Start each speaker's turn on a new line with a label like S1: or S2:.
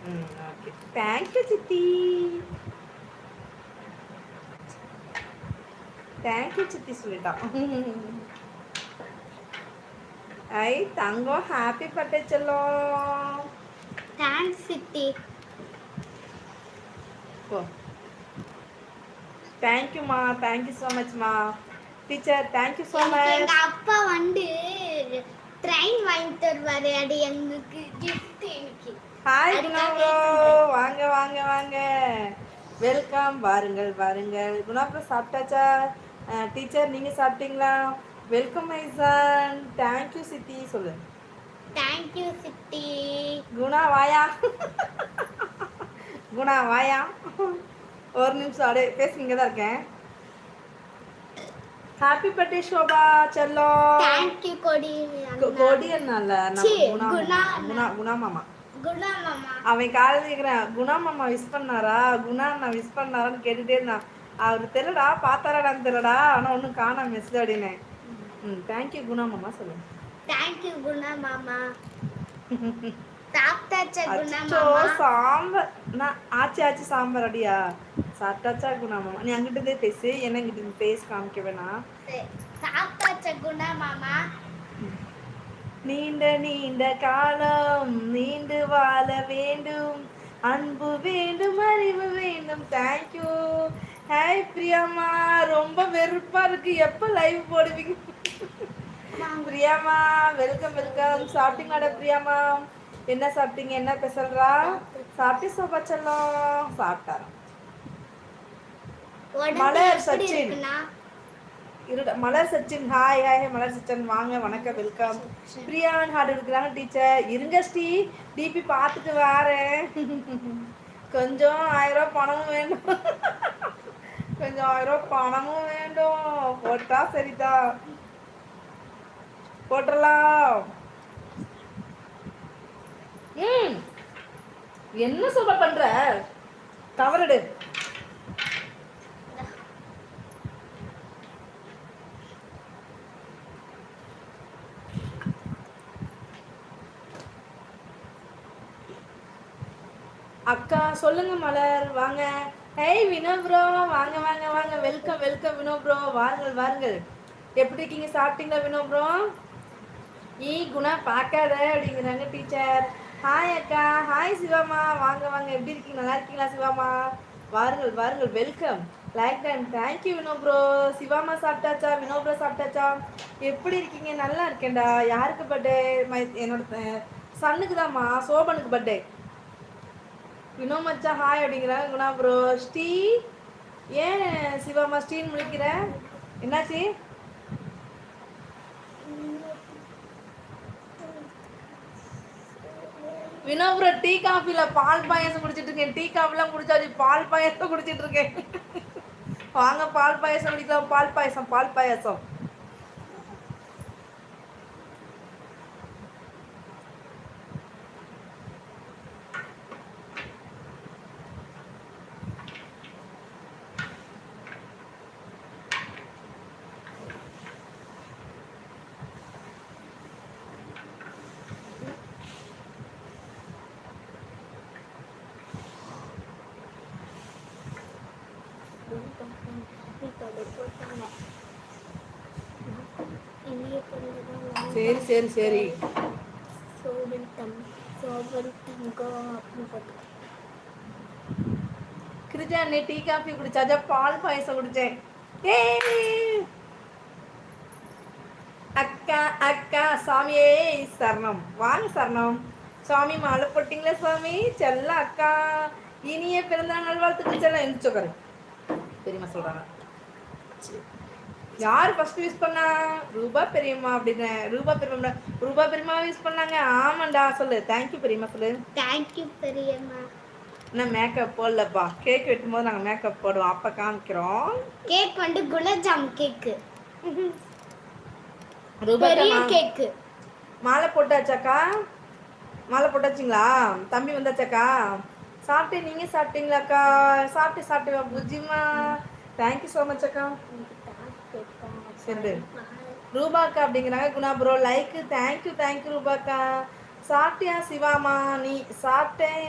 S1: Okay. Thank you சித்தி. Thank you சித்தி சொல்லிட்டான். ஐ தங்கம் ஹாப்பி பர்த்டே செல்லம்.
S2: தேங்க்ஸ் சித்தி.
S1: போ. தேங்க்யூமா, தேங்க்யூ ஸோ மச்மா. Teacher thank you so much.
S2: எங்க அப்பா வந்து ட்ரெயின் வாங்கி தருவாரு, அது எங்களுக்கு கிஃப்ட் இன்னைக்கு.
S1: ஹாய் குணா ப்ரோ, வாங்க வாங்க வாங்க, வெல்கம். வாருங்கள் வாருங்கள். குணா ப்ரோ சாப்பிட்டாச்சா? டீச்சர் நீங்கள் சாப்பிட்டீங்களா? வெல்கம் மைசன். தேங்க்யூ சித்தி சொல்லு.
S2: தேங்க்யூ சித்தி.
S1: குணா வாயா. குணா வாயா. ஒரு நிமிஷம் அப்படியே பேசுங்க தான் இருக்கேன். ஹாப்பி பர்த்டே ஷோபா செல்லம்.
S2: தேங்க்யூ கொடி.
S1: கொடி என்னல்ல,
S2: குணா
S1: குணா குணா மாமா.
S2: குணா மாமா. அவன்
S1: காலையில் கேட்குறேன், குணா மாமா விஷ் பண்ணாரா, குணா நான் விஷ் பண்ணாரான்னு கேட்டுகிட்டே இருந்தான். அவர் தெரியலடா, பார்த்தாராடான்னு தெரியலடா, ஆனால் ஒன்றும் காணா மெசேஜ் அப்படின்னு. தேங்க்யூ குணா மாமா சொல்லுங்க.
S2: தேங்க்யூ குணா மாமா. சாப்பிட்டாச்சா குணா
S1: அச்சோ
S2: மாமா?
S1: சாம்பார் நான் ஆச்சி ஆச்சி சாம்பார் அடியா சாப்பிட்டாச்சா குணா மாமா? நீ அங்கிட்டதே பேசு, என்ன இங்கிட்ட பேச காமிக்க வேணாம்.
S2: சாப்பிட்டாச்சா குணா மாமா?
S1: நீண்ட நீண்ட காலம் நீண்டு வாழ வேண்டும், அன்பு வேண்டும், அறிவு வேண்டும். தேங்க்யூ. ஹாய் பிரியாமா, ரொம்ப வெறுப்பா இருக்கு, எப்போ லைவ் போடுவீங்க? பிரியாமா வெல்கம் வெல்கம். சாப்பிட்டீங்களாடா பிரியாமா? என்ன சாப்பிட்டீங்க? என்ன பேசல்றா? சாப்பிட்டு சோபா செல்லம் சாப்பிட்டாரு. மலர் சச்சின் மலர் சச்சின் ஹாய் ஹாய். மலர் சச்சின் வாங்க, வணக்கம் வெல்கம். பிரியான் ஹார்ட் இருக்கிறாங்க டீச்சர். இருங்க ஸ்ரீ, டிபி பார்த்துட்டு வாரேன். கொஞ்சம் 1000 ரூபா பணமும் வேண்டும். கொஞ்சம் 1000 ரூபா பணமும் வேண்டும். போட்டா சரிதா, போட்டலாம். என்ன சொல்ல பண்ற? கவரடு. அக்கா சொல்லுங்க மலர் வாங்க. ஹேய் வினோ ப்ரோ வாங்க வாங்க வாங்க, வெல்கம் வெல்கம் வினோ ப்ரோ, வாருங்கள் வாருங்கள். எப்படி இருக்கீங்க? சாப்பிட்டீங்களா வினோ ப்ரோ? குணா பார்க்காத அப்படிங்கிறாங்க டீச்சர். ஹாய் அக்கா. ஹாய் சிவாமா, வாங்க வாங்க, எப்படி இருக்கீங்க? நல்லா இருக்கீங்களா சிவாமா? வாருங்கள் வாருங்கள், welcome. Like and thank you Vino bro. சிவாமா சாப்பிட்டாச்சா? வினோ ப்ரோ சாப்பிட்டாச்சா? எப்படி இருக்கீங்க? நல்லா இருக்கேன்டா. யாருக்கு பர்த்டே? என்னோட சன்னுக்கு தான்மா, சோபனுக்கு பர்த்டே. வினோ மச்சா ஹாய் அப்படிங்கிறாங்க குணா ப்ரோ. ஸ்ரீ ஏன் சிவாமா ஸ்ரீன்னு முடிக்கிற? என்னாச்சு? வினோ ப்ரோ டீ காஃபில பால் பாயாசம் குடிச்சிட்டு இருக்கேன். டீ காஃபிலாம் குடிச்சாச்சு, பால் பாயாசம் குடிச்சிட்டு இருக்கேன். வாங்க பால் பாயாசம் குடிக்கலாம். பால் பாயாசம் பால் பாயாசம். சரி சரி சரி. கிருஜா நீ டீ காஃபி குடிச்சாச்சா? பால் பாயசம் குடிச்சேன். அக்கா அக்கா சாமியே சரணம். வாங்க சரணம். சுவாமி மாலை போட்டிங்களா சுவாமி? செல்ல அக்கா இனிய பிறந்தநாள் நல்வாழ்த்துக்கள் செல்ல. எழுந்துச்சோக்காரு பெரியம்மா சொல்றாங்க. யார் ஃபர்ஸ்ட் யூஸ் பண்ணா? ரூபா பெரியம்மா அப்படின்னு. ரூபா பெரியம்மா, ரூபா பெரியம்மா யூஸ் பண்ணாங்க. ஆமாண்டா சொல்லு. தேங்க்யூ பெரியம்மா சொல்லு.
S2: தேங்க்யூ பெரியம்மா.
S1: இன்னும் மேக்கப் போடலப்பா. கேக் வெட்டும் போது நாங்கள் மேக்கப் போடுவோம், அப்போ காமிக்கிறோம்.
S2: கேக் வந்து குலாப்ஜாம் கேக்கு.
S1: ரூபா
S2: பெரிய கேக்கு.
S1: மாலை போட்டாச்சாக்கா? மாலை போட்டாச்சுங்களா? தம்பி வந்தாச்சாக்கா? சாப்பிட்டு நீங்கள் சாப்பிட்டீங்களாக்கா? சாப்பிட்டு சாப்பிட்டு புஜிமா. தேங்க்யூ ஸோ மச் அக்கா. சரி ரூபாக்கா அப்படிங்கிறாங்க Guna bro. Like thank you thank you ரூபாக்கா. சாப்பிட்டியா சிவாமா? நீ சாப்பிட்டேன்